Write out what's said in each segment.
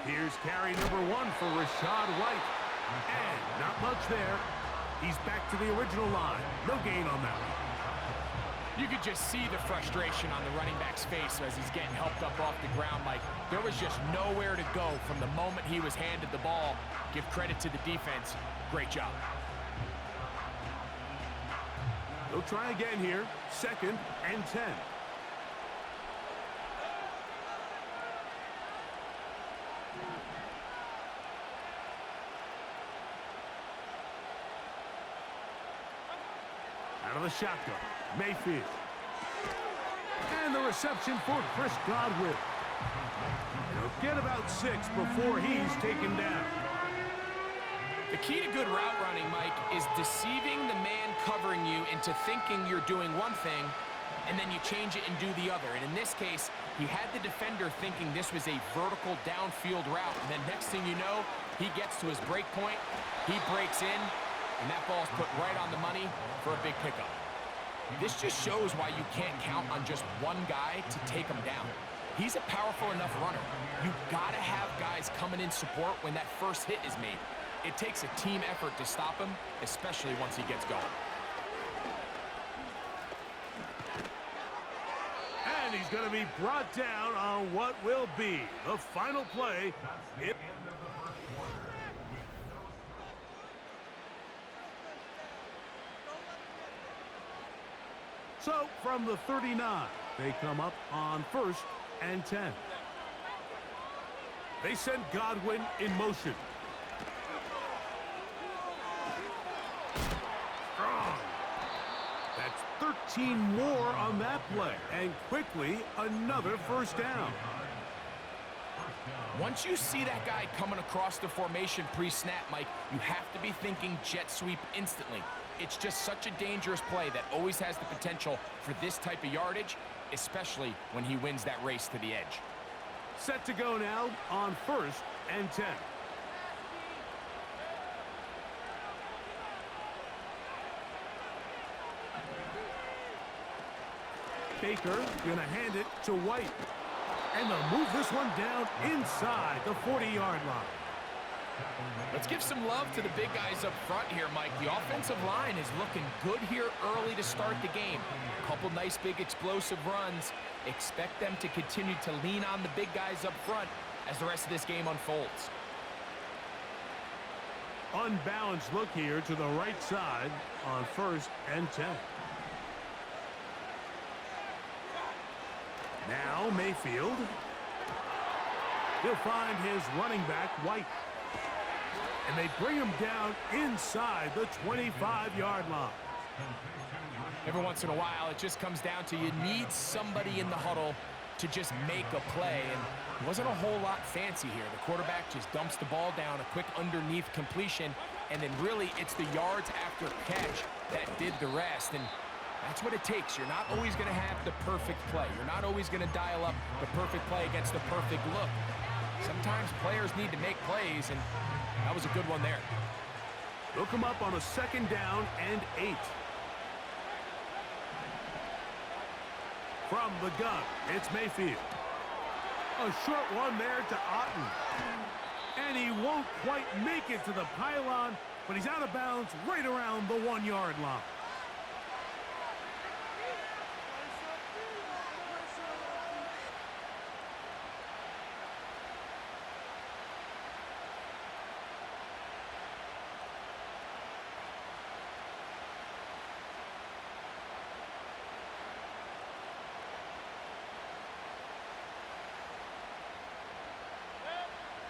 Here's carry number 1 for Rachaad White. And not much there. He's back to the original line. No gain on that one. You could just see the frustration on the running back's face as he's getting helped up off the ground. Like, there was just nowhere to go from the moment he was handed the ball. Give credit to the defense. Great job. They'll try again here. 2nd and 10. Out of the shotgun, Mayfield. And the reception for Chris Godwin. He'll get about 6 before he's taken down. The key to good route running, Mike, is deceiving the man covering you into thinking you're doing one thing, and then you change it and do the other. And in this case, he had the defender thinking this was a vertical downfield route. And then next thing you know, he gets to his break point, he breaks in, and that ball's put right on the money for a big pickup. This just shows why you can't count on just one guy to take him down. He's a powerful enough runner. You gotta have guys coming in support when that first hit is made. It takes a team effort to stop him, especially once he gets going. And he's going to be brought down on what will be the final play. So, from the 39, they come up on 1st and 10. They send Godwin in motion. That's 13 more on that play. And quickly, another first down. Once you see that guy coming across the formation pre-snap, Mike, you have to be thinking jet sweep instantly. It's just such a dangerous play that always has the potential for this type of yardage, especially when he wins that race to the edge. Set to go now on 1st and 10. Baker gonna hand it to White. And they'll move this one down inside the 40-yard line. Let's give some love to the big guys up front here, Mike. The offensive line is looking good here early to start the game. A couple nice big explosive runs. Expect them to continue to lean on the big guys up front as the rest of this game unfolds. Unbalanced look here to the right side on 1st and 10. Now Mayfield. He'll find his running back, White. And they bring him down inside the 25-yard line. Every once in a while, it just comes down to you need somebody in the huddle to just make a play. And it wasn't a whole lot fancy here. The quarterback just dumps the ball down, a quick underneath completion, and then really it's the yards after catch that did the rest. And that's what it takes. You're not always going to have the perfect play. You're not always going to dial up the perfect play against the perfect look. Sometimes players need to make plays, and that was a good one there. They'll come up on a 2nd down and 8. From the gun, it's Mayfield. A short one there to Otten. And he won't quite make it to the pylon, but he's out of bounds right around the 1-yard line.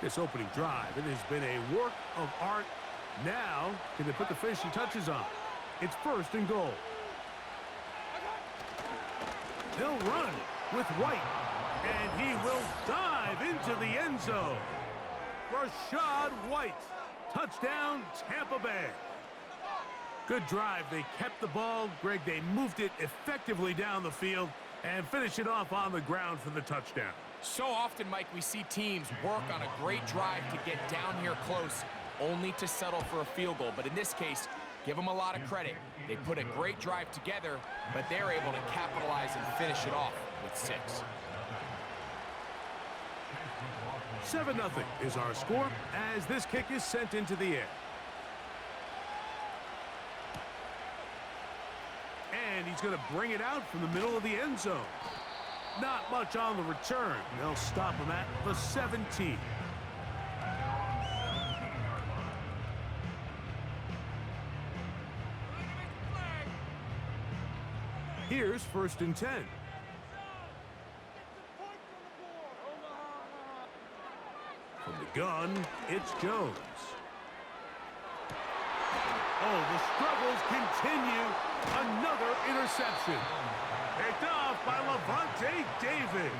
This opening drive, it has been a work of art. Now, can they put the finishing touches on? It's 1st and goal. He'll run with White, and he will dive into the end zone. Rachaad White, touchdown, Tampa Bay. Good drive. They kept the ball. Greg, they moved it effectively down the field and finish it off on the ground for the touchdown. So often, Mike, we see teams work on a great drive to get down here close, only to settle for a field goal. But in this case, give them a lot of credit. They put a great drive together, but they're able to capitalize and finish it off with 6. 7-0 is our score as this kick is sent into the air. And he's going to bring it out from the middle of the end zone. Not much on the return. They'll stop him at the 17. Here's 1st and 10. From the gun, it's Jones. Oh, the struggles continue. Another interception. Picked off by Levante David.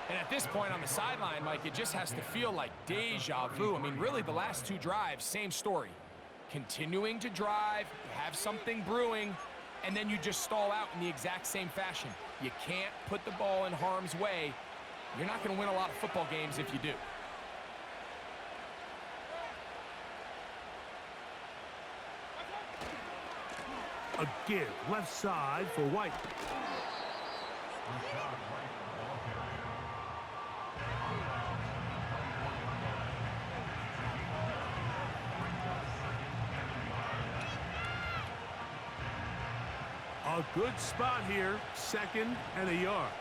And at this point on the sideline, Mike, it just has to feel like deja vu. I mean, really, the last 2 drives, same story. Continuing to drive, you have something brewing, and then you just stall out in the exact same fashion. You can't put the ball in harm's way. You're not going to win a lot of football games if you do. A give left side for White. A good spot here, 2nd and a yard.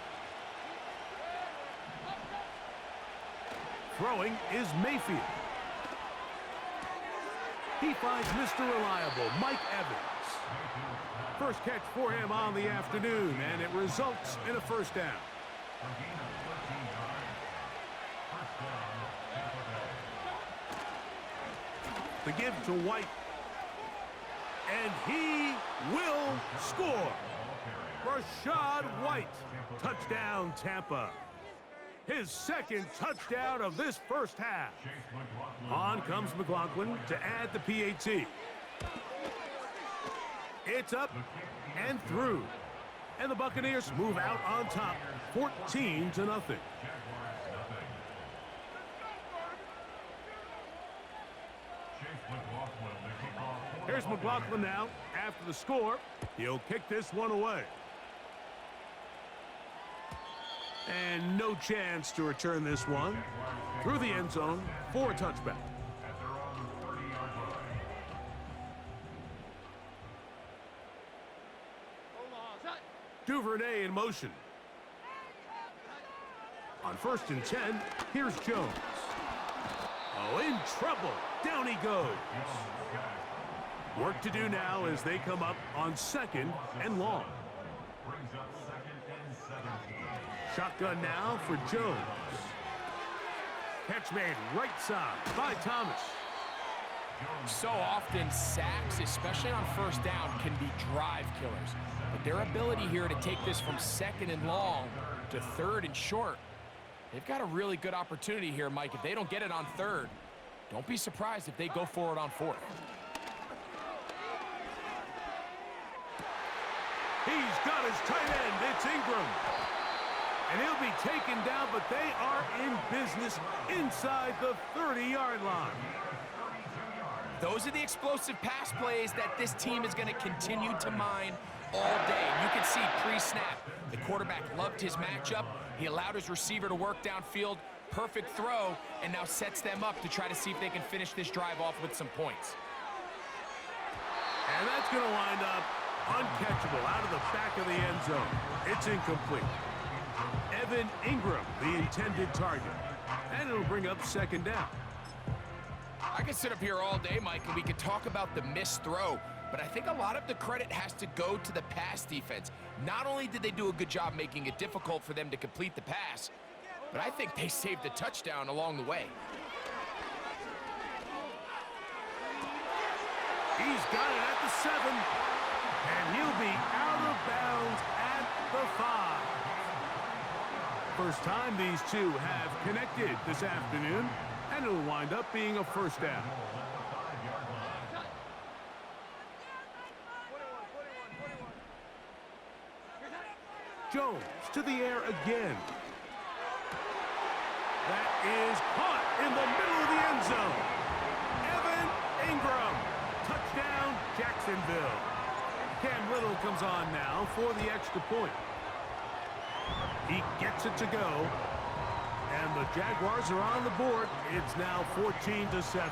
Throwing is Mayfield. He finds Mr. Reliable, Mike Evans. First catch for him on the afternoon, and it results in a 1st down. The give to White. And he will score. Rashad White. Touchdown, Tampa. His 2nd touchdown of this 1st half. On comes McLaughlin to add the PAT. It's up and through. And the Buccaneers move out on top, 14-0. Here's McLaughlin now. After the score, he'll kick this one away. And no chance to return this one. Through the end zone for a touchback. Duvernay in motion. On 1st and 10, here's Jones. Oh, in trouble. Down he goes. Work to do now as they come up on 2nd and long. Shotgun now for Jones. Catch made right side by Thomas. So often, sacks, especially on 1st down, can be drive killers. But their ability here to take this from 2nd and long to 3rd and short, they've got a really good opportunity here, Mike. If they don't get it on 3rd, don't be surprised if they go for it on 4th. He's got his tight end. It's Ingram. And he'll be taken down, but they are in business inside the 30-yard line. Those are the explosive pass plays that this team is going to continue to mine all day. And you can see pre-snap, the quarterback loved his matchup. He allowed his receiver to work downfield. Perfect throw, and now sets them up to try to see if they can finish this drive off with some points. And that's going to wind up uncatchable out of the back of the end zone. It's incomplete. Evan Ingram, the intended target. And it'll bring up 2nd down. I could sit up here all day, Mike, and we could talk about the missed throw, but I think a lot of the credit has to go to the pass defense. Not only did they do a good job making it difficult for them to complete the pass, but I think they saved the touchdown along the way. He's got it at the 7, and he'll be out of bounds at the 5. First time these two have connected this afternoon, and it'll wind up being a 1st down. Jones to the air again. That is caught in the middle of the end zone. Evan Ingram. Touchdown, Jacksonville. Cam Little comes on now for the extra point. He gets it to go. And the Jaguars are on the board. It's now 14-7.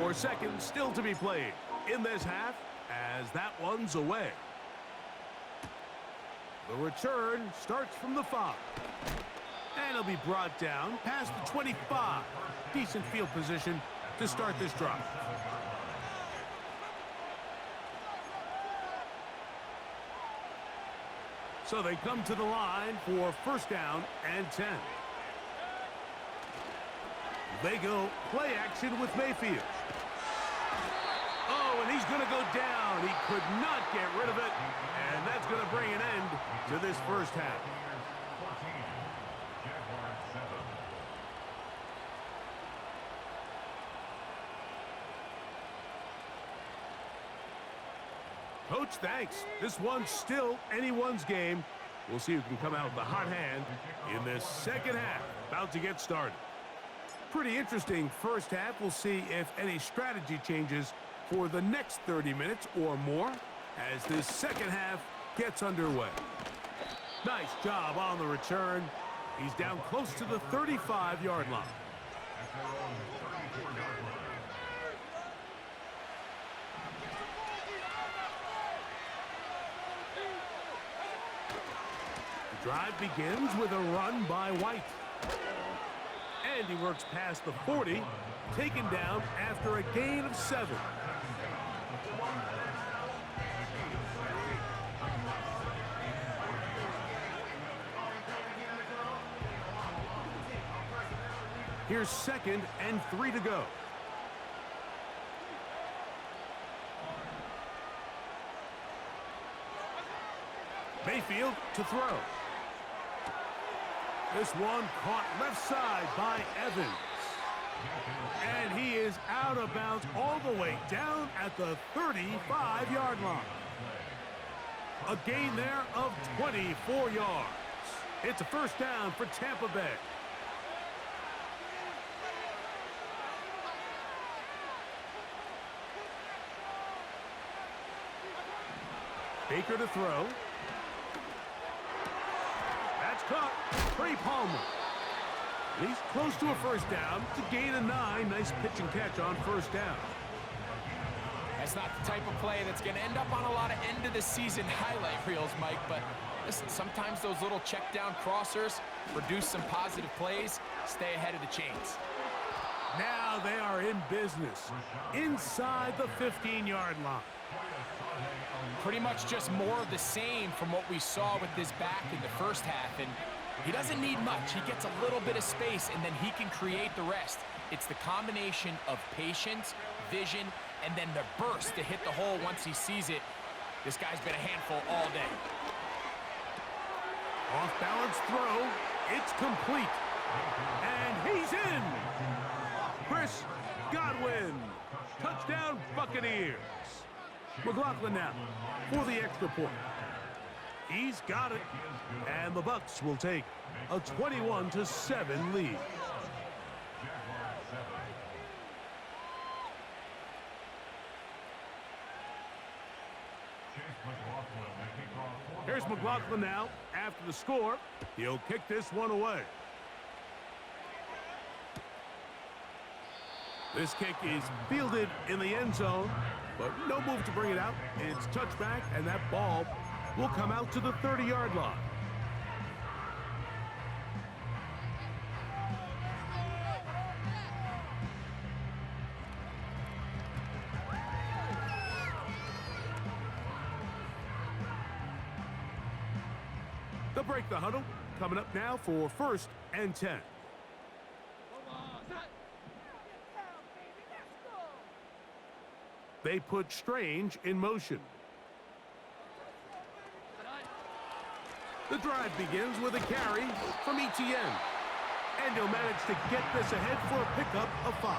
4 seconds still to be played in this half as that one's away. The return starts from the 5. And it'll be brought down past the 25. Decent field position to start this drive. So they come to the line for first down and 10. They go play action with Mayfield. Oh, and he's going to go down. He could not get rid of it. And that's going to bring an end to this first half. Coach, thanks. This one's still anyone's game. We'll see who can come out with the hot hand in this second half. About to get started. Pretty interesting first half. We'll see if any strategy changes for the next 30 minutes or more as this second half gets underway. Nice job on the return. He's down close to the 35-yard line. The drive begins with a run by White. And he works past the 40, taken down after a gain of 7. Here's 2nd and 3 to go. Mayfield to throw. This one caught left side by Evans. And he is out of bounds all the way down at the 35-yard line. A gain there of 24 yards. It's a first down for Tampa Bay. Baker to throw. That's caught. Trey Palmer. He's close to a first down to gain a 9. Nice pitch and catch on first down. That's not the type of play that's going to end up on a lot of end-of-the-season highlight reels, Mike, but listen, sometimes those little check-down crossers produce some positive plays. Stay ahead of the chains. Now they are in business inside the 15-yard line. Pretty much just more of the same from what we saw with this back in the first half, and he doesn't need much. He gets a little bit of space, and then he can create the rest. It's the combination of patience, vision, and then the burst to hit the hole once he sees it. This guy's been a handful all day. Off-balance throw. It's complete. And he's in. Chris Godwin. Touchdown, Buccaneers. McLaughlin now for the extra point. He's got it. And the Bucs will take a 21-7 lead. Here's McLaughlin now after the score. He'll kick this one away. This kick is fielded in the end zone, but no move to bring it out. It's touchback, and that ball will come out to the 30-yard line. They'll break the huddle. Coming up now for 1st and 10. They put Strange in motion. The drive begins with a carry from Etienne. And he'll manage to get this ahead for a pickup of 5.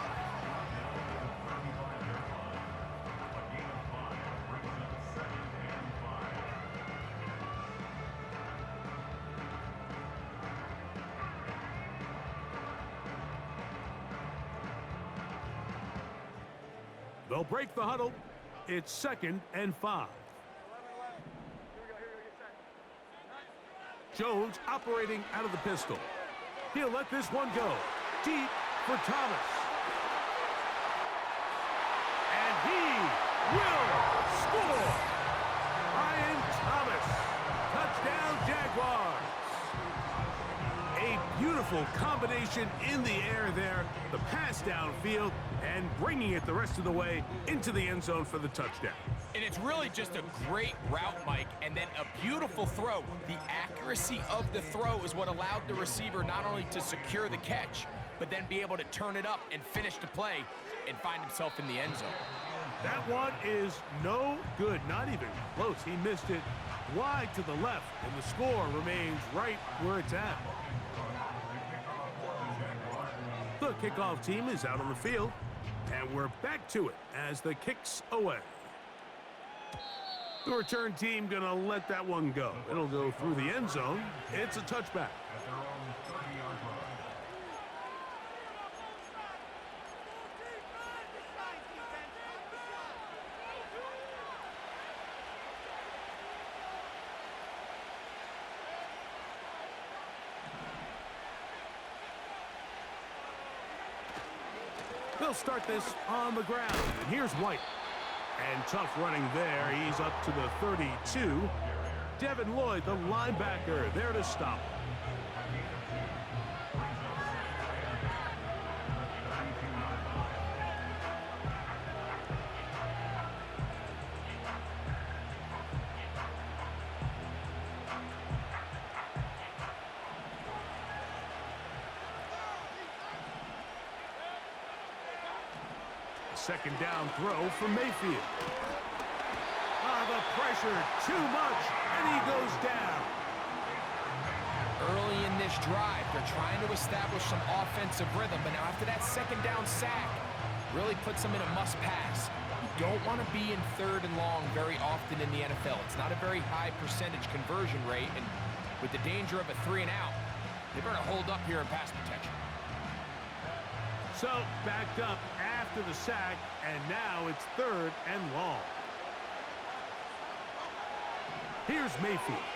They'll break the huddle. It's 2nd and 5. Jones operating out of the pistol. He'll let this one go. Deep for Thomas. And he will score. Ryan Thomas. Touchdown, Jaguars. A beautiful combination in the air there. The pass downfield and bringing it the rest of the way into the end zone for the touchdown. And it's really just a great route, Mike, and then a beautiful throw. The accuracy of the throw is what allowed the receiver not only to secure the catch, but then be able to turn it up and finish the play and find himself in the end zone. That one is no good, not even close. He missed it wide to the left, and the score remains right where it's at. The kickoff team is out on the field, and we're back to it as the kick's away. The return team gonna let that one go. It'll go through the end zone. It's a touchback. They'll start this on the ground, and here's White. And tough running there. He's up to the 32. Devin Lloyd, the linebacker, there to stop. Second down throw for Mayfield. The pressure, too much, and he goes down. Early in this drive, they're trying to establish some offensive rhythm, but now after that second down sack, really puts them in a must-pass. You don't want to be in third and long very often in the NFL. It's not a very high percentage conversion rate, and with the danger of a 3 and out, they better hold up here in pass protection. So, backed up after the sack, and now it's third and long. Here's Mayfield.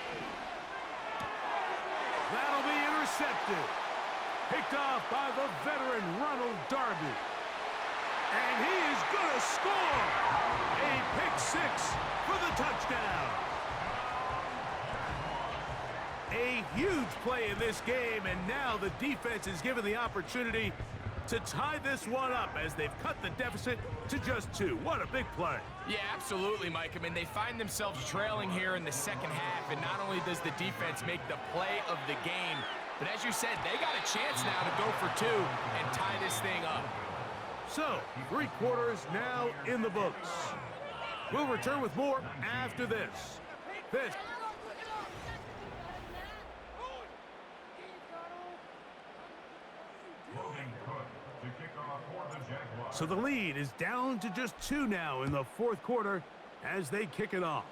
That'll be intercepted. Picked off by the veteran Ronald Darby. And he is going to score. A pick six for the touchdown. A huge play in this game, and now the defense is given the opportunity to tie this one up as they've cut the deficit to just 2. What a big play. Yeah, absolutely, Mike. I mean, they find themselves trailing here in the second half, and not only does the defense make the play of the game, but as you said, they got a chance now to go for 2 and tie this thing up. So, 3 quarters now in the books. We'll return with more after this. So the lead is down to just 2 now in the 4th quarter as they kick it off.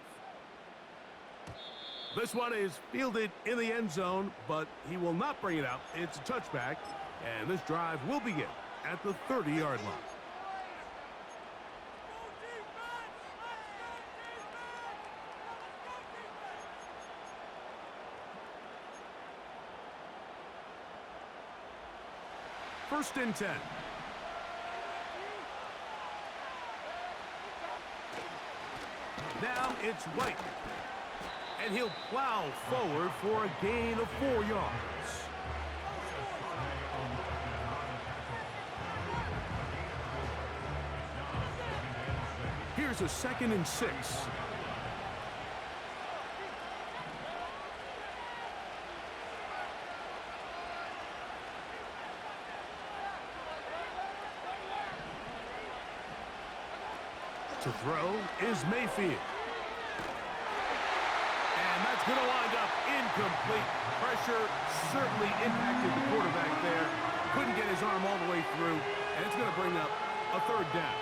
This one is fielded in the end zone, but he will not bring it out. It's a touchback, and this drive will begin at the 30-yard line. First and 10. Now it's White. And he'll plow forward for a gain of 4 yards. Here's a 2nd and 6. To throw is Mayfield. And that's going to wind up incomplete. Pressure certainly impacted the quarterback there. Couldn't get his arm all the way through, and it's going to bring up a 3rd down.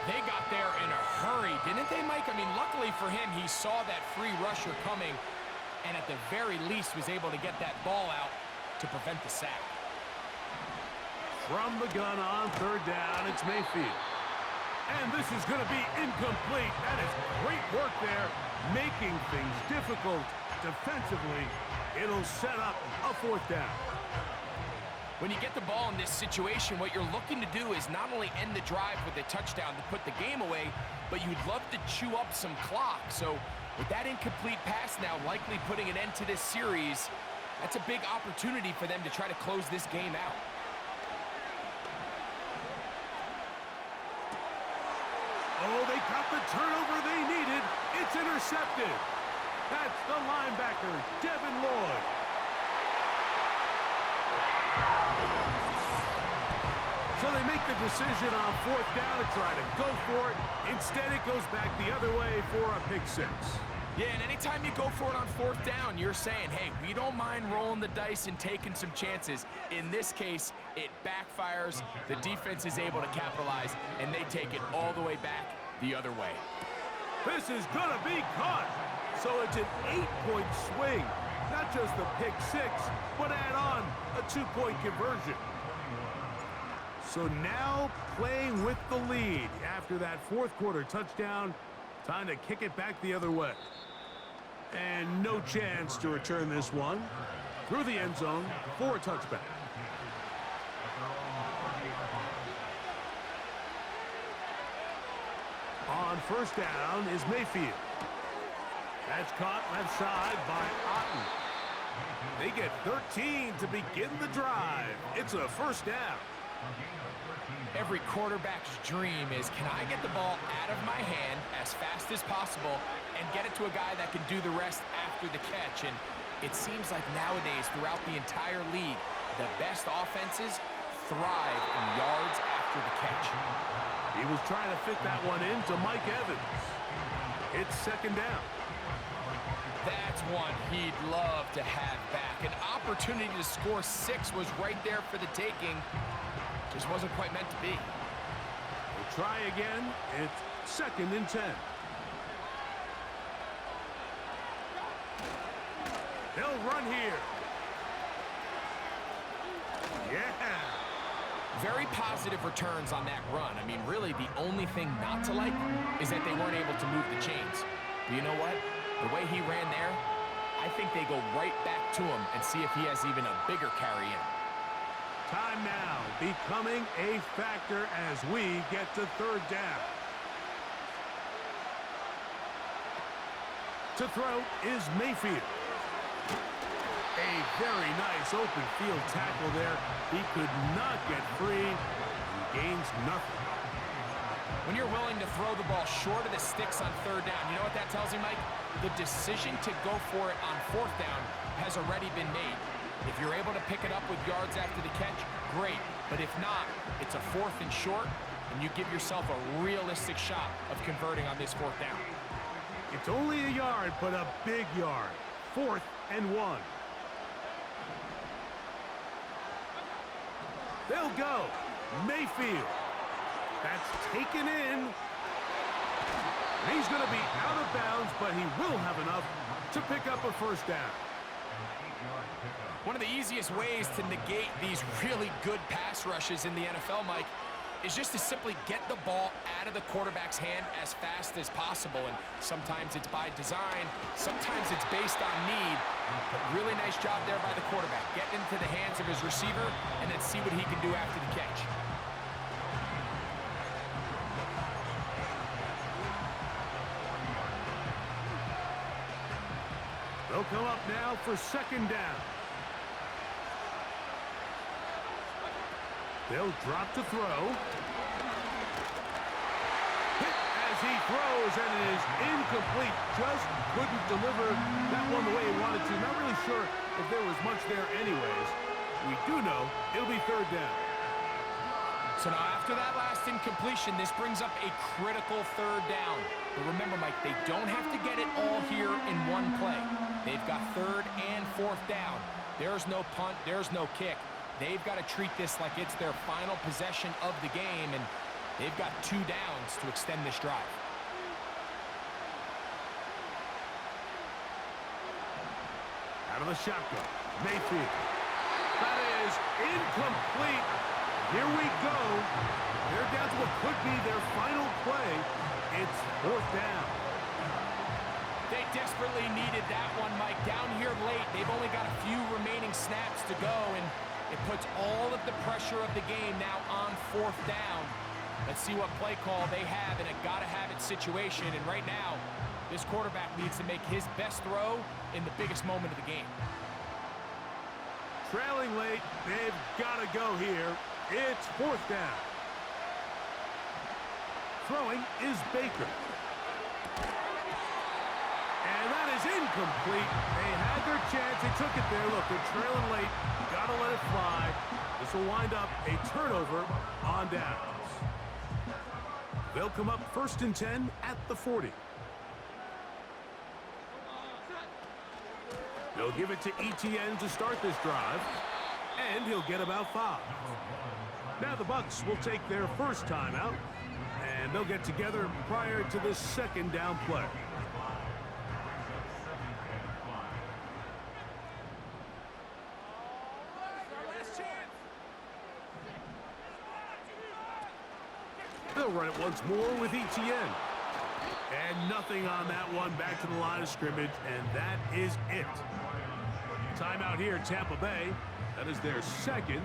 They got there in a hurry, didn't they, Mike? I mean, luckily for him, he saw that free rusher coming, and at the very least was able to get that ball out to prevent the sack. From the gun on 3rd down, it's Mayfield. And this is going to be incomplete. That is great work there, making things difficult defensively. It'll set up a fourth down. When you get the ball in this situation, what you're looking to do is not only end the drive with a touchdown to put the game away, but you'd love to chew up some clock. So with that incomplete pass now likely putting an end to this series, that's a big opportunity for them to try to close this game out. Oh, they got the turnover they needed. It's intercepted. That's the linebacker, Devin Lloyd. So they make the decision on fourth down to try to go for it. Instead, it goes back the other way for a pick six. Yeah, and anytime you go for it on fourth down, you're saying, hey, we don't mind rolling the dice and taking some chances. In this case, it backfires. The defense is able to capitalize, and they take it all the way back the other way. This is going to be caught. So it's an 8-point swing. Not just the pick six, but add on a 2-point conversion. So now playing with the lead after that fourth quarter touchdown. Time to kick it back the other way. And no chance to return this one through the end zone for a touchback. On first down is Mayfield. That's caught left side by Otten. They get 13 to begin the drive. It's a first down. Every quarterback's dream is, can I get the ball out of my hand as fast as possible and get it to a guy that can do the rest after the catch? And it seems like nowadays, throughout the entire league, the best offenses thrive in yards after the catch. He was trying to fit that one into Mike Evans. It's second down. That's one he'd love to have back. An opportunity to score 6 was right there for the taking. Just wasn't quite meant to be. We'll try again. It's second and 10. They'll run here. Yeah. Very positive returns on that run. I mean, really, the only thing not to like is that they weren't able to move the chains. But you know what? The way he ran there, I think they go right back to him and see if he has even a bigger carry in. Time now becoming a factor as we get to third down. To throw is Mayfield. A very nice open field tackle there. He could not get free and gains nothing. When you're willing to throw the ball short of the sticks on third down, you know what that tells you, Mike? The decision to go for it on fourth down has already been made. If you're able to pick it up with yards after the catch, great. But if not, it's a fourth and short, and you give yourself a realistic shot of converting on this fourth down. It's only a yard, but a big yard. 4th and 1. They'll go. Mayfield. That's taken in. He's going to be out of bounds, but he will have enough to pick up a first down. One of the easiest ways to negate these really good pass rushes in the NFL, Mike, is just to simply get the ball out of the quarterback's hand as fast as possible. And sometimes it's by design, sometimes it's based on need. But really nice job there by the quarterback. Get into the hands of his receiver and then see what he can do after the catch. They'll come up now for second down. They'll drop to throw. Hit as he throws, and it is incomplete. Just couldn't deliver that one the way he wanted to. Not really sure if there was much there anyways. We do know it'll be third down. So now after that last incompletion, this brings up a critical third down. But remember, Mike, they don't have to get it all here in one play. They've got third and fourth down. There's no punt, there's no kick. They've got to treat this like it's their final possession of the game, and they've got 2 downs to extend this drive. Out of the shotgun, Mayfield. That is incomplete. Here we go. They're down to what could be their final play. It's 4th down. They desperately needed that one, Mike. Down here late, they've only got a few remaining snaps to go, and it puts all of the pressure of the game now on 4th down. Let's see what play call they have in a gotta-have-it situation, and right now, this quarterback needs to make his best throw in the biggest moment of the game. Trailing late, they've got to go here. It's 4th down. Throwing is Baker. And that is incomplete. They had their chance. They took it there. Look, they're trailing late. Got to let it fly. This will wind up a turnover on downs. They'll come up 1st and 10 at the 40. They'll give it to Etienne to start this drive, and he'll get about 5. Now the Bucs will take their first timeout, and they'll get together prior to this 2nd down play. They'll run it once more with Etienne. And nothing on that one. Back to the line of scrimmage, and that is it. Timeout here, Tampa Bay. That is their 2nd.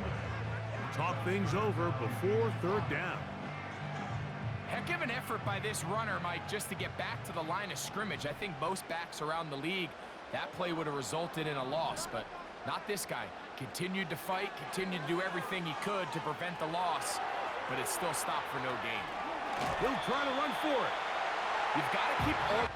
Talk things over before 3rd down. Heck of an effort by this runner, Mike, just to get back to the line of scrimmage. I think most backs around the league, that play would have resulted in a loss, but not this guy. Continued to fight, continued to do everything he could to prevent the loss, but it still stopped for no gain. He'll try to run for it. You've got to keep all...